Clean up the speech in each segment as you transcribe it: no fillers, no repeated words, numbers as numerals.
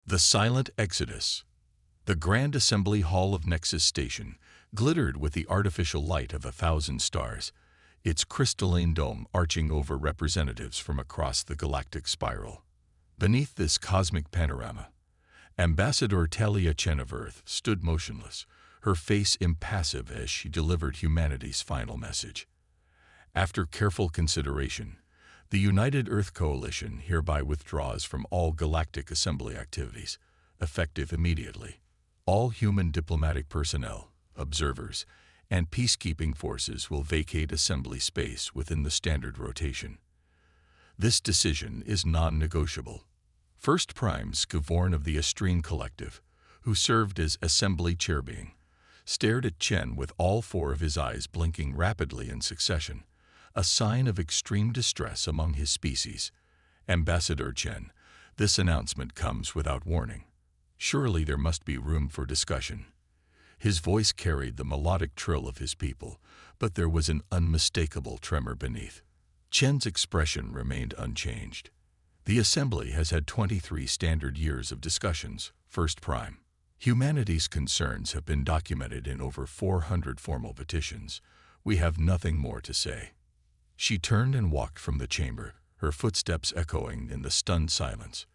The silent exodus. The Grand Assembly Hall of Nexus Station glittered with the artificial light of 1,000 stars, its crystalline dome arching over representatives from across the galactic spiral. Beneath this cosmic panorama, Ambassador Talia Chen of Earth stood motionless, her face impassive as she delivered humanity's final message. After careful consideration, the United Earth Coalition hereby withdraws from all Galactic Assembly activities, effective immediately. All human diplomatic personnel, observers, and peacekeeping forces will vacate Assembly space within the standard rotation. This decision is non-negotiable. First Prime Scavorn of the Estrine Collective, who served as Assembly chairbeing, stared at Chen with all four of his eyes blinking rapidly in succession, a sign of extreme distress among his species. Ambassador Chen, this announcement comes without warning. Surely there must be room for discussion. His voice carried the melodic trill of his people, but there was an unmistakable tremor beneath. Chen's expression remained unchanged. The Assembly has had 23 standard years of discussions, First Prime. Humanity's concerns have been documented in over 400 formal petitions. We have nothing more to say. She turned and walked from the chamber, her footsteps echoing in the stunned silence.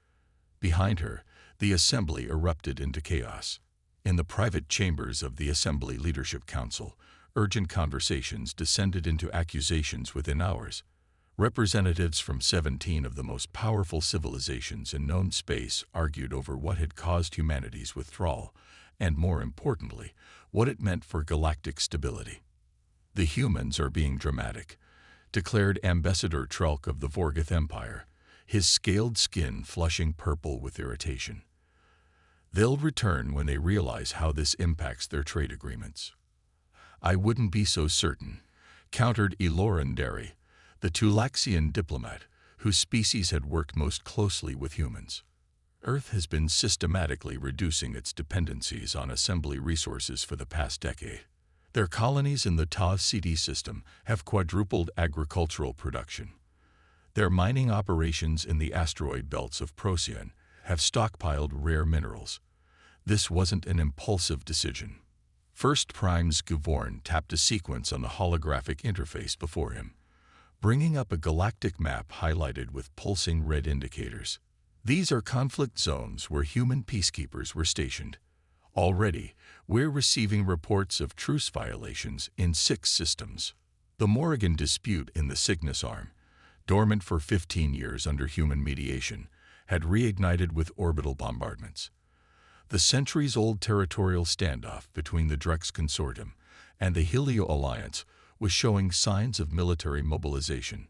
Behind her, the Assembly erupted into chaos. In the private chambers of the Assembly Leadership Council, urgent conversations descended into accusations within hours. Representatives from 17 of the most powerful civilizations in known space argued over what had caused humanity's withdrawal, and more importantly, what it meant for galactic stability. The humans are being dramatic, declared Ambassador Trelk of the Vorgoth Empire, his scaled skin flushing purple with irritation. They'll return when they realize how this impacts their trade agreements. I wouldn't be so certain, countered Eloran Derry, the Tulaxian diplomat whose species had worked most closely with humans. Earth has been systematically reducing its dependencies on Assembly resources for the past decade. Their colonies in the Tau-CD system have quadrupled agricultural production. Their mining operations in the asteroid belts of Procyon have stockpiled rare minerals. This wasn't an impulsive decision. First Prime Scavorn tapped a sequence on the holographic interface before him, bringing up a galactic map highlighted with pulsing red indicators. These are conflict zones where human peacekeepers were stationed. Already, we're receiving reports of truce violations in 6 systems. The Morrigan dispute in the Cygnus Arm, dormant for 15 years under human mediation, had reignited with orbital bombardments. The centuries-old territorial standoff between the Drex Consortium and the Helio Alliance was showing signs of military mobilization.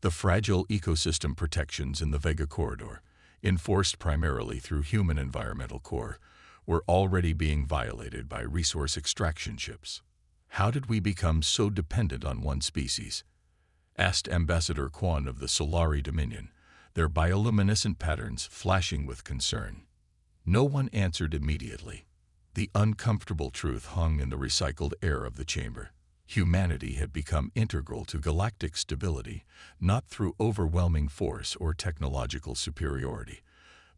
The fragile ecosystem protections in the Vega Corridor, enforced primarily through human environmental core, were already being violated by resource extraction ships. How did we become so dependent on one species? Asked Ambassador Quan of the Solari Dominion, their bioluminescent patterns flashing with concern. No one answered immediately. The uncomfortable truth hung in the recycled air of the chamber. Humanity had become integral to galactic stability, not through overwhelming force or technological superiority,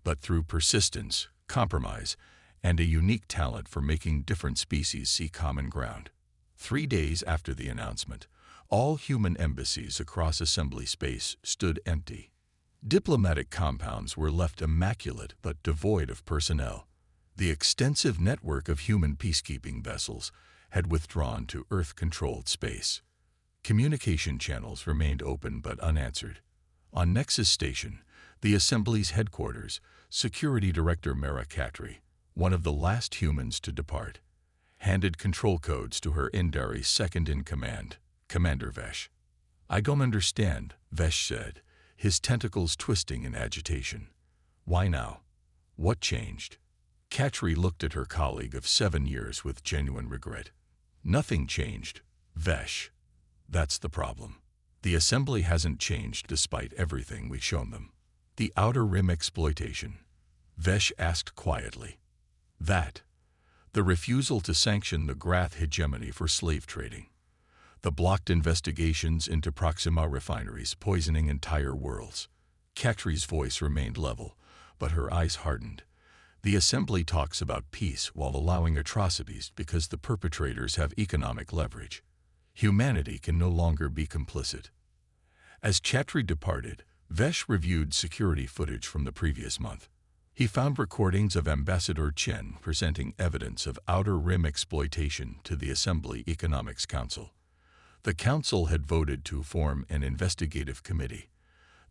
but through persistence, compromise, and a unique talent for making different species see common ground. 3 days after the announcement, all human embassies across Assembly space stood empty. Diplomatic compounds were left immaculate but devoid of personnel. The extensive network of human peacekeeping vessels had withdrawn to Earth-controlled space. Communication channels remained open but unanswered. On Nexus Station, the Assembly's headquarters, Security Director Mara Katri, one of the last humans to depart, handed control codes to her Indari second-in-command, Commander Vesh. I don't understand, Vesh said, his tentacles twisting in agitation. Why now? What changed? Katri looked at her colleague of 7 years with genuine regret. Nothing changed, Vesh. That's the problem. The Assembly hasn't changed despite everything we've shown them. The Outer Rim exploitation, Vesh asked quietly. That. The refusal to sanction the Grath hegemony for slave trading. The blocked investigations into Proxima refineries poisoning entire worlds. Katri's voice remained level, but her eyes hardened. The Assembly talks about peace while allowing atrocities because the perpetrators have economic leverage. Humanity can no longer be complicit. As Chatri departed, Vesh reviewed security footage from the previous month. He found recordings of Ambassador Chen presenting evidence of Outer Rim exploitation to the Assembly Economics Council. The council had voted to form an investigative committee,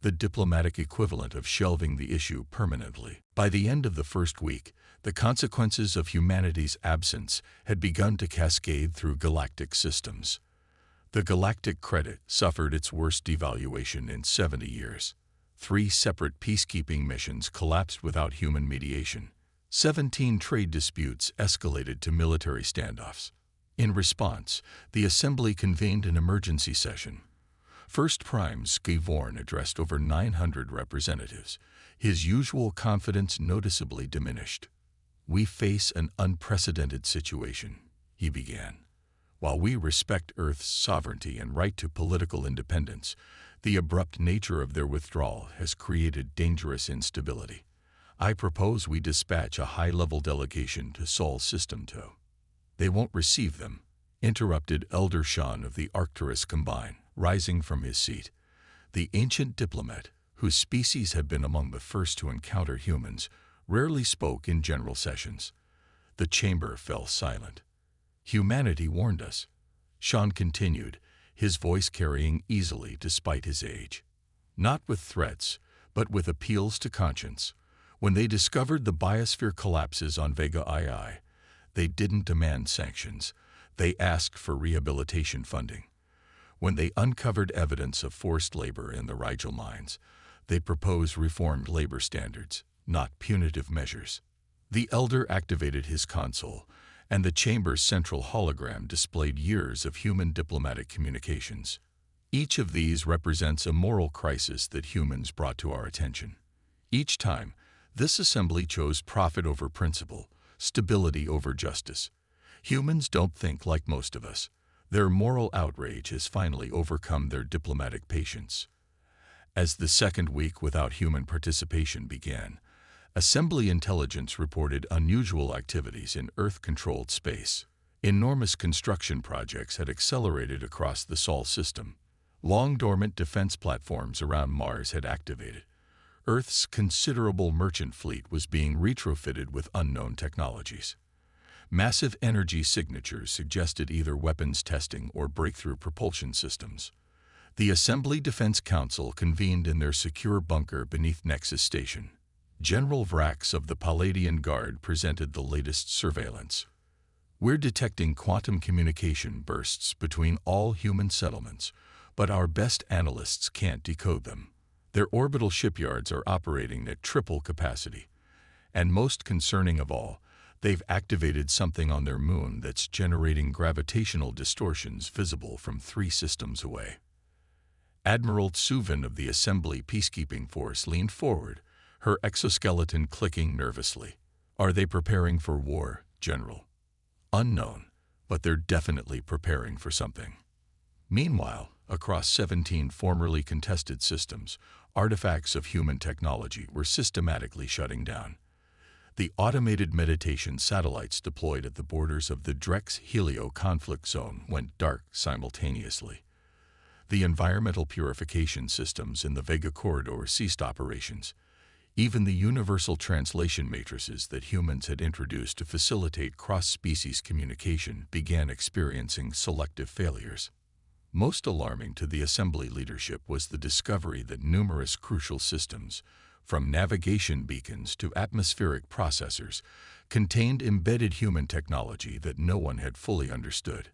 the diplomatic equivalent of shelving the issue permanently. By the end of the first week, the consequences of humanity's absence had begun to cascade through galactic systems. The galactic credit suffered its worst devaluation in 70 years. 3 separate peacekeeping missions collapsed without human mediation. 17 trade disputes escalated to military standoffs. In response, the Assembly convened an emergency session. First Prime Skivorn addressed over 900 representatives. His usual confidence noticeably diminished. "We face an unprecedented situation," he began. "While we respect Earth's sovereignty and right to political independence, the abrupt nature of their withdrawal has created dangerous instability. I propose we dispatch a high-level delegation to Sol System 2. "They won't receive them," interrupted Elder Shan of the Arcturus Combine, rising from his seat. The ancient diplomat, whose species had been among the first to encounter humans, rarely spoke in general sessions. The chamber fell silent. "Humanity warned us," Shan continued, his voice carrying easily despite his age. "Not with threats, but with appeals to conscience. When they discovered the biosphere collapses on Vega II, they didn't demand sanctions. They asked for rehabilitation funding. When they uncovered evidence of forced labor in the Rigel mines, they proposed reformed labor standards, not punitive measures." The elder activated his console, and the chamber's central hologram displayed years of human diplomatic communications. Each of these represents a moral crisis that humans brought to our attention. Each time, this assembly chose profit over principle, stability over justice. Humans don't think like most of us. Their moral outrage has finally overcome their diplomatic patience. As the second week without human participation began, Assembly intelligence reported unusual activities in Earth-controlled space. Enormous construction projects had accelerated across the Sol system. Long-dormant defense platforms around Mars had activated. Earth's considerable merchant fleet was being retrofitted with unknown technologies. Massive energy signatures suggested either weapons testing or breakthrough propulsion systems. The Assembly Defense Council convened in their secure bunker beneath Nexus Station. General Vrax of the Palladian Guard presented the latest surveillance. "We're detecting quantum communication bursts between all human settlements, but our best analysts can't decode them. Their orbital shipyards are operating at triple capacity. And most concerning of all, they've activated something on their moon that's generating gravitational distortions visible from 3 systems away." Admiral Tsuvin of the Assembly Peacekeeping Force leaned forward, her exoskeleton clicking nervously. "Are they preparing for war, General?" "Unknown, but they're definitely preparing for something." Meanwhile, across 17 formerly contested systems, artifacts of human technology were systematically shutting down. The automated meditation satellites deployed at the borders of the Drex-Helio conflict zone went dark simultaneously. The environmental purification systems in the Vega corridor ceased operations. Even the universal translation matrices that humans had introduced to facilitate cross-species communication began experiencing selective failures. Most alarming to the Assembly leadership was the discovery that numerous crucial systems, from navigation beacons to atmospheric processors, contained embedded human technology that no one had fully understood.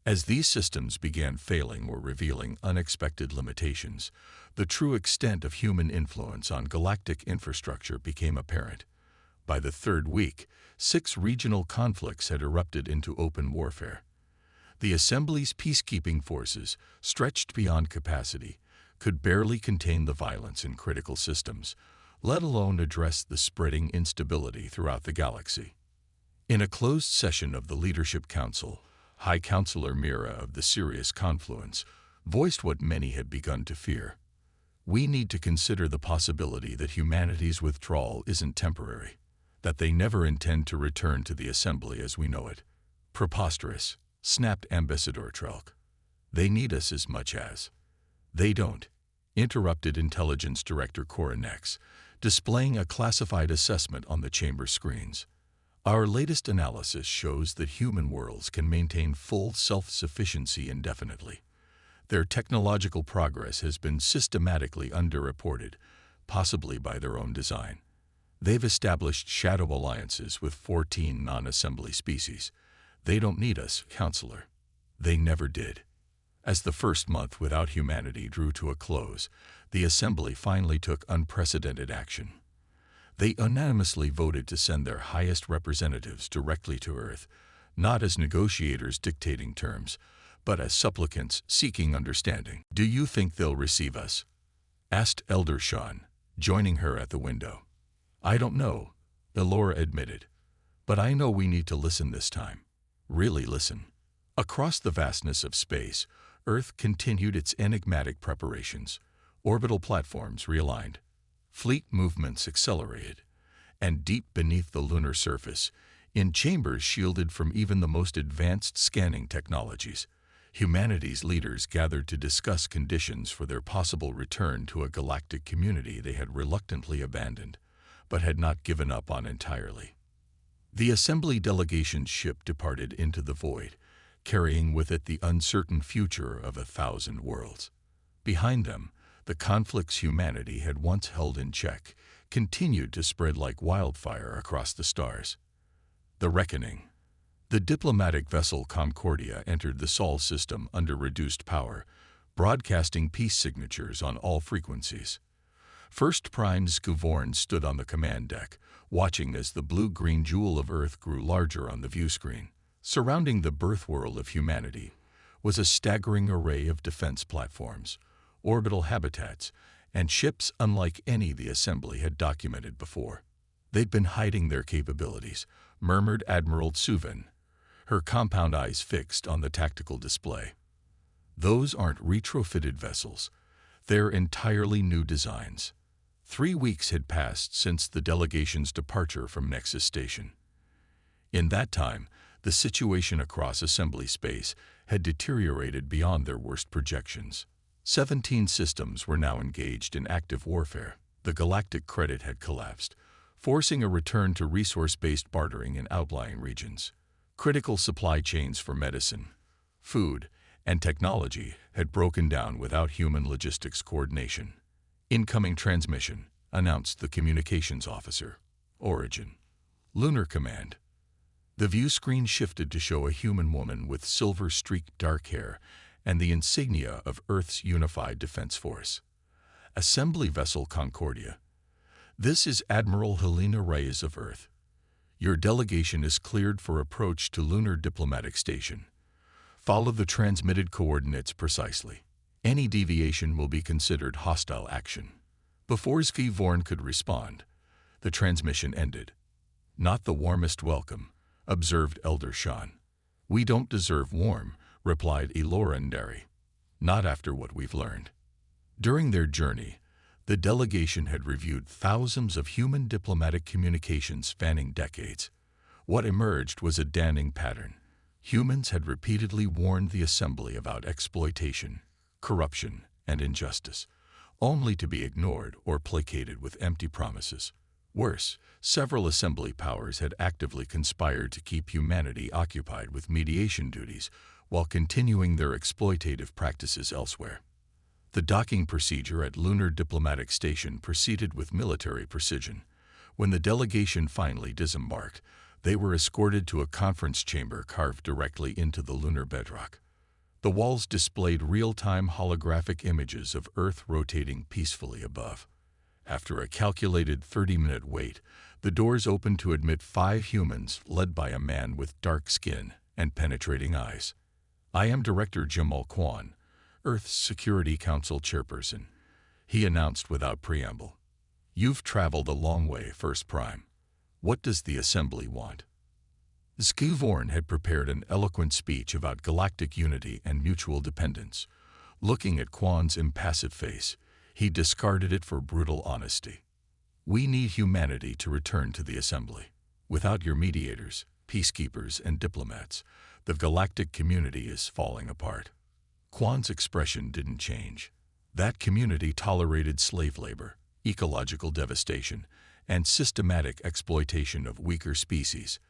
As these systems began failing or revealing unexpected limitations, the true extent of human influence on galactic infrastructure became apparent. By the third week, 6 regional conflicts had erupted into open warfare. The Assembly's peacekeeping forces, stretched beyond capacity, could barely contain the violence in critical systems, let alone address the spreading instability throughout the galaxy. In a closed session of the Leadership Council, High Counselor Mira of the Sirius Confluence voiced what many had begun to fear. We need to consider the possibility that humanity's withdrawal isn't temporary, that they never intend to return to the assembly as we know it. Preposterous, snapped Ambassador Trelk. They need us as much as. They don't, interrupted Intelligence Director Coronex, displaying a classified assessment on the chamber screens. Our latest analysis shows that human worlds can maintain full self-sufficiency indefinitely. Their technological progress has been systematically underreported, possibly by their own design. They've established shadow alliances with 14 non-assembly species. They don't need us, Counselor. They never did. As the first month without humanity drew to a close, the Assembly finally took unprecedented action. They unanimously voted to send their highest representatives directly to Earth, not as negotiators dictating terms, but as supplicants seeking understanding. "Do you think they'll receive us?" asked Elder Sean, joining her at the window. "I don't know," Elora admitted, "but I know we need to listen this time. Really listen." Across the vastness of space, Earth continued its enigmatic preparations. Orbital platforms realigned, fleet movements accelerated, and deep beneath the lunar surface, in chambers shielded from even the most advanced scanning technologies, humanity's leaders gathered to discuss conditions for their possible return to a galactic community they had reluctantly abandoned, but had not given up on entirely. The Assembly delegation's ship departed into the void, carrying with it the uncertain future of 1,000 worlds. Behind them, the conflicts humanity had once held in check continued to spread like wildfire across the stars. The reckoning. The diplomatic vessel Concordia entered the Sol system under reduced power, broadcasting peace signatures on all frequencies. First Prime Scuvorn stood on the command deck, watching as the blue-green jewel of Earth grew larger on the view screen. Surrounding the birth world of humanity was a staggering array of defense platforms, orbital habitats, and ships unlike any the Assembly had documented before. They'd been hiding their capabilities, murmured Admiral Suvin, her compound eyes fixed on the tactical display. Those aren't retrofitted vessels. They're entirely new designs. 3 weeks had passed since the delegation's departure from Nexus Station. In that time, the situation across Assembly space had deteriorated beyond their worst projections. 17 systems were now engaged in active warfare. The galactic credit had collapsed, forcing a return to resource-based bartering in outlying regions. Critical supply chains for medicine, food, and technology had broken down without human logistics coordination. "Incoming transmission," announced the communications officer. "Origin. Lunar Command." The view screen shifted to show a human woman with silver-streaked dark hair and the insignia of Earth's Unified Defense Force. "Assembly Vessel Concordia. This is Admiral Helena Reyes of Earth. Your delegation is cleared for approach to Lunar Diplomatic Station. Follow the transmitted coordinates precisely. Any deviation will be considered hostile action." Before Scuvorn could respond, the transmission ended. "Not the warmest welcome," observed Elder Sean. "We don't deserve warm," replied Elora Nderi. "Not after what we've learned." During their journey, the delegation had reviewed thousands of human diplomatic communications spanning decades. What emerged was a damning pattern. Humans had repeatedly warned the Assembly about exploitation, corruption, and injustice, only to be ignored or placated with empty promises. Worse, several Assembly powers had actively conspired to keep humanity occupied with mediation duties while continuing their exploitative practices elsewhere. The docking procedure at Lunar Diplomatic Station proceeded with military precision. When the delegation finally disembarked, they were escorted to a conference chamber carved directly into the lunar bedrock. The walls displayed real-time holographic images of Earth rotating peacefully above. After a calculated 30-minute wait, the doors opened to admit 5 humans led by a man with dark skin and penetrating eyes. "I am Director Jamal Kwan, Earth's Security Council chairperson," he announced without preamble. "You've traveled a long way, First Prime. What does the Assembly want?" Scuvorn had prepared an eloquent speech about galactic unity and mutual dependence. Looking at Kwan's impassive face, He discarded it for brutal honesty. We need humanity to return to the assembly. Without your mediators, peacekeepers, and diplomats, the galactic community is falling apart. Quan's expression didn't change. That community tolerated slave labor, ecological devastation, and systematic exploitation of weaker species.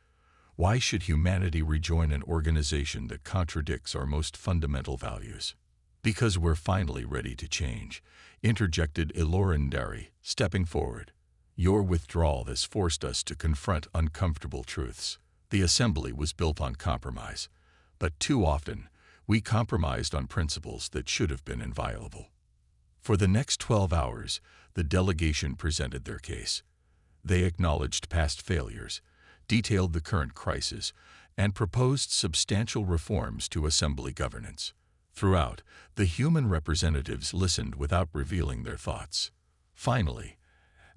Why should humanity rejoin an organization that contradicts our most fundamental values? Because we're finally ready to change, interjected Ilorandari, stepping forward. Your withdrawal has forced us to confront uncomfortable truths. The assembly was built on compromise, but too often, we compromised on principles that should have been inviolable. For the next 12 hours, the delegation presented their case. They acknowledged past failures, detailed the current crisis, and proposed substantial reforms to assembly governance. Throughout, the human representatives listened without revealing their thoughts. Finally,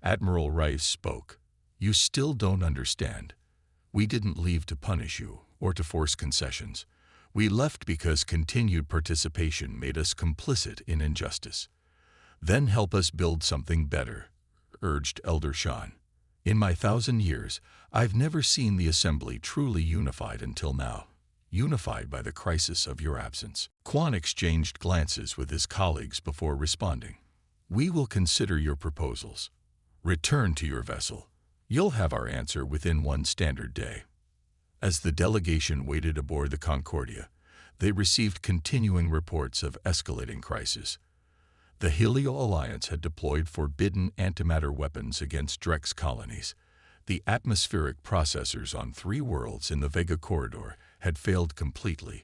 Admiral Rice spoke. You still don't understand. We didn't leave to punish you or to force concessions. We left because continued participation made us complicit in injustice. Then help us build something better, urged Elder Shan. In my 1,000 years, I've never seen the assembly truly unified until now. Unified by the crisis of your absence. Quan exchanged glances with his colleagues before responding. We will consider your proposals. Return to your vessel. You'll have our answer within 1 standard day. As the delegation waited aboard the Concordia, they received continuing reports of escalating crisis. The Helio Alliance had deployed forbidden antimatter weapons against Drex colonies. The atmospheric processors on 3 worlds in the Vega corridor had failed completely,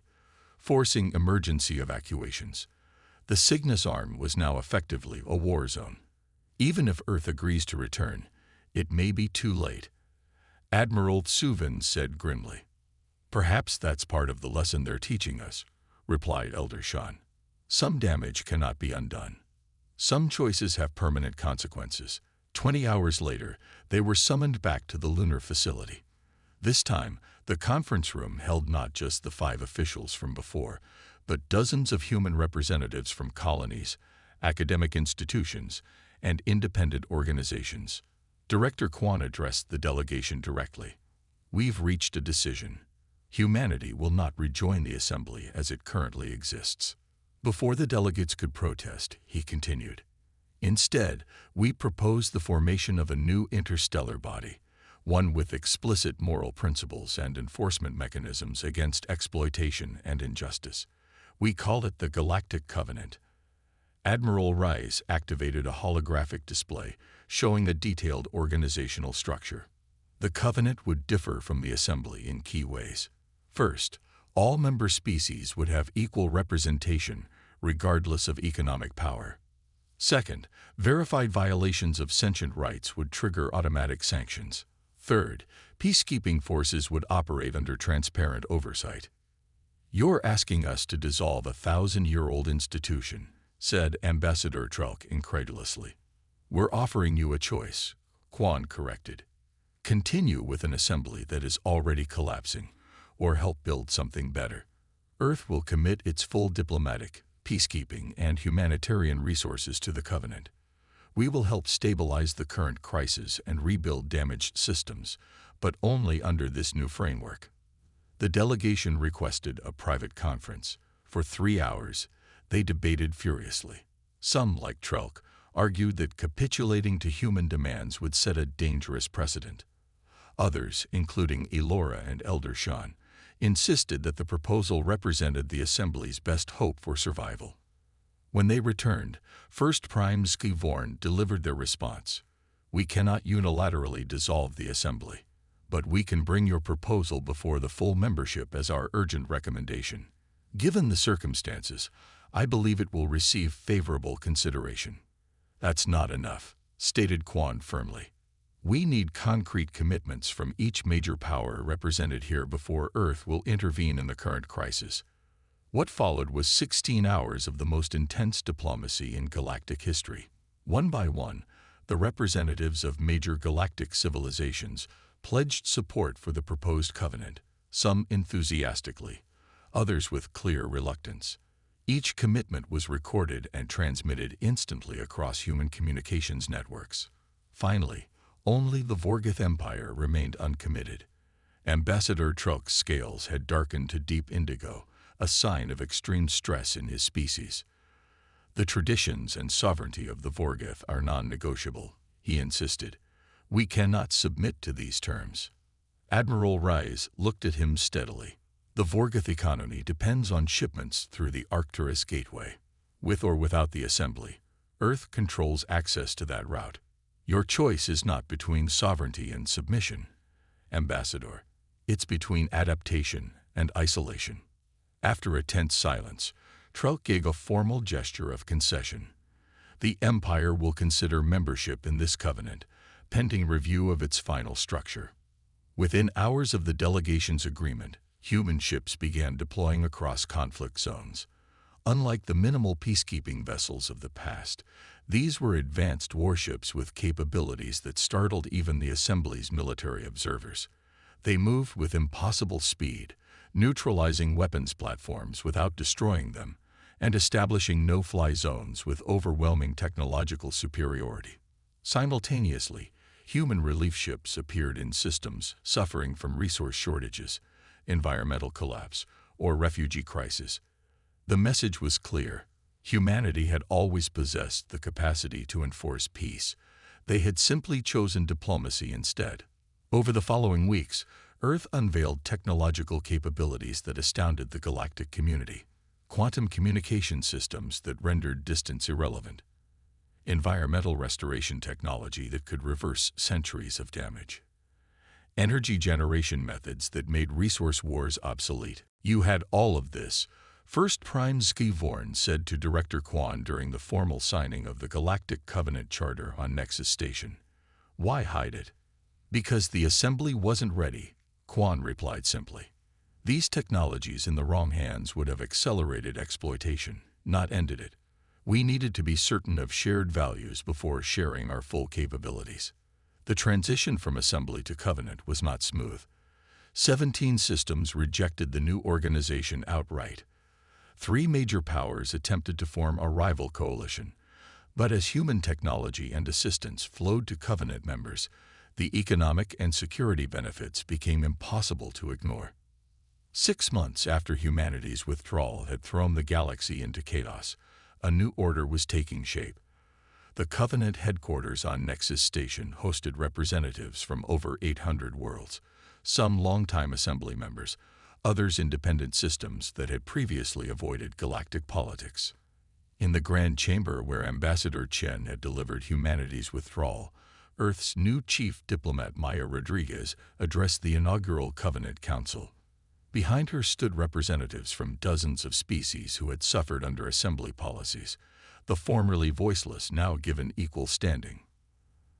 forcing emergency evacuations. The Cygnus arm was now effectively a war zone. Even if Earth agrees to return, it may be too late. Admiral Suvin said grimly. Perhaps that's part of the lesson they're teaching us, replied Elder Shan. Some damage cannot be undone. Some choices have permanent consequences. 20 hours later, they were summoned back to the lunar facility. This time, the conference room held not just the 5 officials from before, but dozens of human representatives from colonies, academic institutions, and independent organizations. Director Quan addressed the delegation directly. We've reached a decision. Humanity will not rejoin the assembly as it currently exists. Before the delegates could protest, he continued. Instead, we propose the formation of a new interstellar body, one with explicit moral principles and enforcement mechanisms against exploitation and injustice. We call it the Galactic Covenant. Admiral Rice activated a holographic display showing a detailed organizational structure. The Covenant would differ from the Assembly in key ways. First, all member species would have equal representation regardless of economic power. Second, verified violations of sentient rights would trigger automatic sanctions. Third, peacekeeping forces would operate under transparent oversight. You're asking us to dissolve a 1,000-year-old institution, said Ambassador Trelk incredulously. We're offering you a choice, Quan corrected. Continue with an assembly that is already collapsing, or help build something better. Earth will commit its full diplomatic, peacekeeping, and humanitarian resources to the Covenant. We will help stabilize the current crisis and rebuild damaged systems, but only under this new framework. The delegation requested a private conference. For 3 hours, they debated furiously. Some, like Trelk, argued that capitulating to human demands would set a dangerous precedent. Others, including Elora and Elder Shan, insisted that the proposal represented the Assembly's best hope for survival. When they returned, First Prime Skivorn delivered their response. We cannot unilaterally dissolve the Assembly, but we can bring your proposal before the full membership as our urgent recommendation. Given the circumstances, I believe it will receive favorable consideration. That's not enough, stated Quan firmly. We need concrete commitments from each major power represented here before Earth will intervene in the current crisis. What followed was 16 hours of the most intense diplomacy in galactic history. One by one, the representatives of major galactic civilizations pledged support for the proposed covenant, some enthusiastically, others with clear reluctance. Each commitment was recorded and transmitted instantly across human communications networks. Finally, only the Vorgoth Empire remained uncommitted. Ambassador Trulk's scales had darkened to deep indigo, a sign of extreme stress in his species. "The traditions and sovereignty of the Vorgoth are non-negotiable," he insisted. "We cannot submit to these terms." Admiral Rise looked at him steadily. "The Vorgoth economy depends on shipments through the Arcturus Gateway. With or without the assembly, Earth controls access to that route. Your choice is not between sovereignty and submission, Ambassador. It's between adaptation and isolation." After a tense silence, Trulk gave a formal gesture of concession. "The Empire will consider membership in this covenant, pending review of its final structure." Within hours of the delegation's agreement, human ships began deploying across conflict zones. Unlike the minimal peacekeeping vessels of the past, these were advanced warships with capabilities that startled even the Assembly's military observers. They moved with impossible speed, neutralizing weapons platforms without destroying them, and establishing no-fly zones with overwhelming technological superiority. Simultaneously, human relief ships appeared in systems suffering from resource shortages, environmental collapse, or refugee crisis. The message was clear. Humanity had always possessed the capacity to enforce peace. They had simply chosen diplomacy instead. Over the following weeks, Earth unveiled technological capabilities that astounded the galactic community. Quantum communication systems that rendered distance irrelevant. Environmental restoration technology that could reverse centuries of damage. Energy generation methods that made resource wars obsolete. "You had all of this," First Prime Skivorn said to Director Quan during the formal signing of the Galactic Covenant Charter on Nexus Station. "Why hide it?" "Because the Assembly wasn't ready," Quan replied simply. "These technologies in the wrong hands would have accelerated exploitation, not ended it. We needed to be certain of shared values before sharing our full capabilities." The transition from Assembly to Covenant was not smooth. 17 systems rejected the new organization outright. 3 major powers attempted to form a rival coalition. But as human technology and assistance flowed to Covenant members, the economic and security benefits became impossible to ignore. 6 months after humanity's withdrawal had thrown the galaxy into chaos, a new order was taking shape. The Covenant headquarters on Nexus Station hosted representatives from over 800 worlds, some longtime Assembly members, others independent systems that had previously avoided galactic politics. In the Grand Chamber where Ambassador Chen had delivered humanity's withdrawal, Earth's new chief diplomat Maya Rodriguez addressed the inaugural Covenant Council. Behind her stood representatives from dozens of species who had suffered under Assembly policies, the formerly voiceless now given equal standing.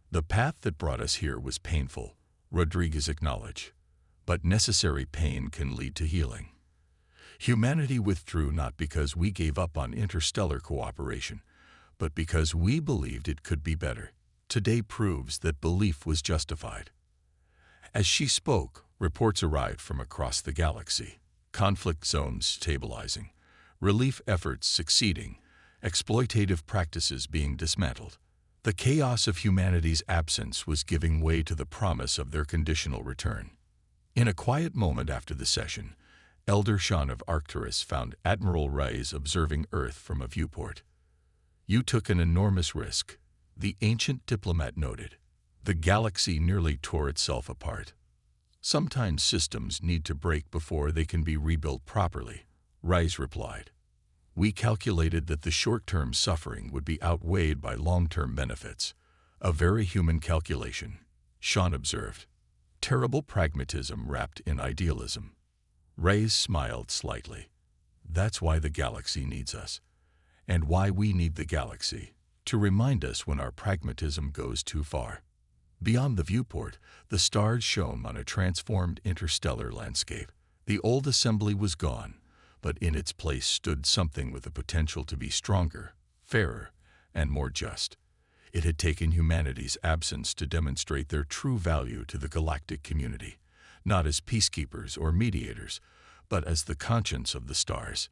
"The path that brought us here was painful," Rodriguez acknowledged, "but necessary pain can lead to healing. Humanity withdrew not because we gave up on interstellar cooperation, but because we believed it could be better. Today proves that belief was justified." As she spoke, reports arrived from across the galaxy. Conflict zones stabilizing, relief efforts succeeding, exploitative practices being dismantled. The chaos of humanity's absence was giving way to the promise of their conditional return. In a quiet moment after the session, Elder Sean of Arcturus found Admiral Rise observing Earth from a viewport. "You took an enormous risk," the ancient diplomat noted. "The galaxy nearly tore itself apart." "Sometimes systems need to break before they can be rebuilt properly," Rise replied. "We calculated that the short-term suffering would be outweighed by long-term benefits. A very human calculation," Sean observed. "Terrible pragmatism wrapped in idealism." Rise smiled slightly. "That's why the galaxy needs us, and why we need the galaxy, to remind us when our pragmatism goes too far." Beyond the viewport, the stars shone on a transformed interstellar landscape. The old Assembly was gone, but in its place stood something with the potential to be stronger, fairer, and more just. It had taken humanity's absence to demonstrate their true value to the galactic community, not as peacekeepers or mediators, but as the conscience of the stars.